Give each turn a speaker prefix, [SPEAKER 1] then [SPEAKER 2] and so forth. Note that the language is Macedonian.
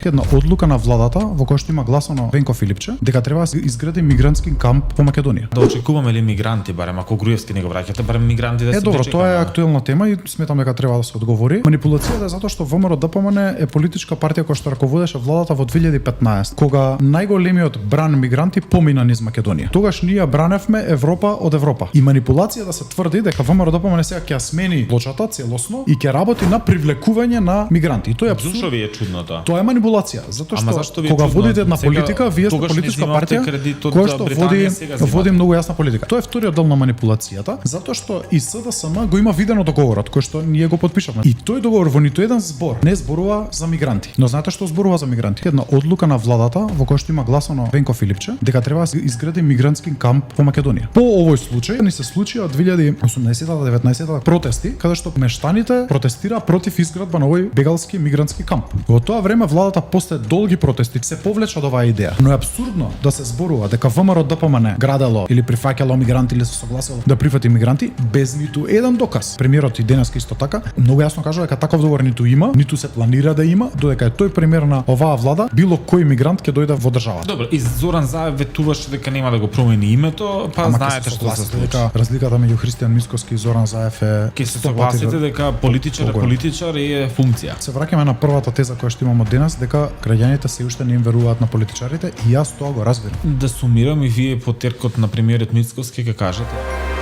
[SPEAKER 1] една одлука на владата во која што има гласано Венко Филипче дека треба да се изгради мигрантски камп по Македонија.
[SPEAKER 2] Да очекуваме ли мигранти, барем ако Груевски не го враќате, барем мигранти да се
[SPEAKER 1] Добро,
[SPEAKER 2] дочекаме.
[SPEAKER 1] тоа е актуелна тема и сметам дека треба да се одговори. Манипулацијата е затоа што ВМРО-ДПМН е политичка партија која што раководеше владата во 2015, кога најголемиот бран мигранти помина низ Македонија. Тогаш ние браневме Европа од Европа. И манипулацијата се тврди дека ВМРО-ДПМН сега ќе ја смени плочата целосно и ќе работи на привлекување на мигранти. И тоа е абсурд.
[SPEAKER 2] Зошто ви е чудно тоа?
[SPEAKER 1] Тоа е манипулација, затоа
[SPEAKER 2] Зашто ви е
[SPEAKER 1] кога
[SPEAKER 2] чудно?
[SPEAKER 1] водите една
[SPEAKER 2] Сега,
[SPEAKER 1] политика, вие сте
[SPEAKER 2] тогаш не
[SPEAKER 1] политичка
[SPEAKER 2] взимавте
[SPEAKER 1] партија
[SPEAKER 2] кредит од
[SPEAKER 1] која што
[SPEAKER 2] Британија, сега зимате.
[SPEAKER 1] води многу јасна политика. Тоа е вториот дел на манипулацијата, затоа што и СДСМ го има видено договорот кој што ние го потпишавме. И тој договор во ниту еден збор не зборува за мигранти. Но знаете што зборува за мигранти? Една одлука на владата во која што има гласано Венко Филипче дека треба да се изгради мигрантски камп по Македонија. По овој случај ни се случија 2018-19 протести каде што мештаните протестира против изградба на овој бегалски мигрантски камп. Во тоа време владата после долги протести се повлече од оваа идеја. Но е абсурдно да се зборува дека ВМРО-ДПМН градело или прифаќало мигранти или се согласило да прифати мигранти без ниту еден доказ. Премиерот и денеска исто така многу јасно кажува дека таков договор ниту има, ниту се планира да има, додека е тој премиер на оваа влада, било кој мигрант ќе дојде во државата.
[SPEAKER 2] Добро, и Зоран Заев ветуваше дека нема да го промени името, па знаете што се случи.
[SPEAKER 1] Дека разликата меѓу Христијан Мицкоски и Зоран Заев е
[SPEAKER 2] Ќе се согласите дека политичар е политичар и е функција.
[SPEAKER 1] Се враќаме на првата теза која што имаме денес, дека граѓаните се уште не им веруваат на политичарите и јас тоа го разбирам.
[SPEAKER 2] Да сумирам и вие по теркот на премиерот Мицкоски ќе кажете.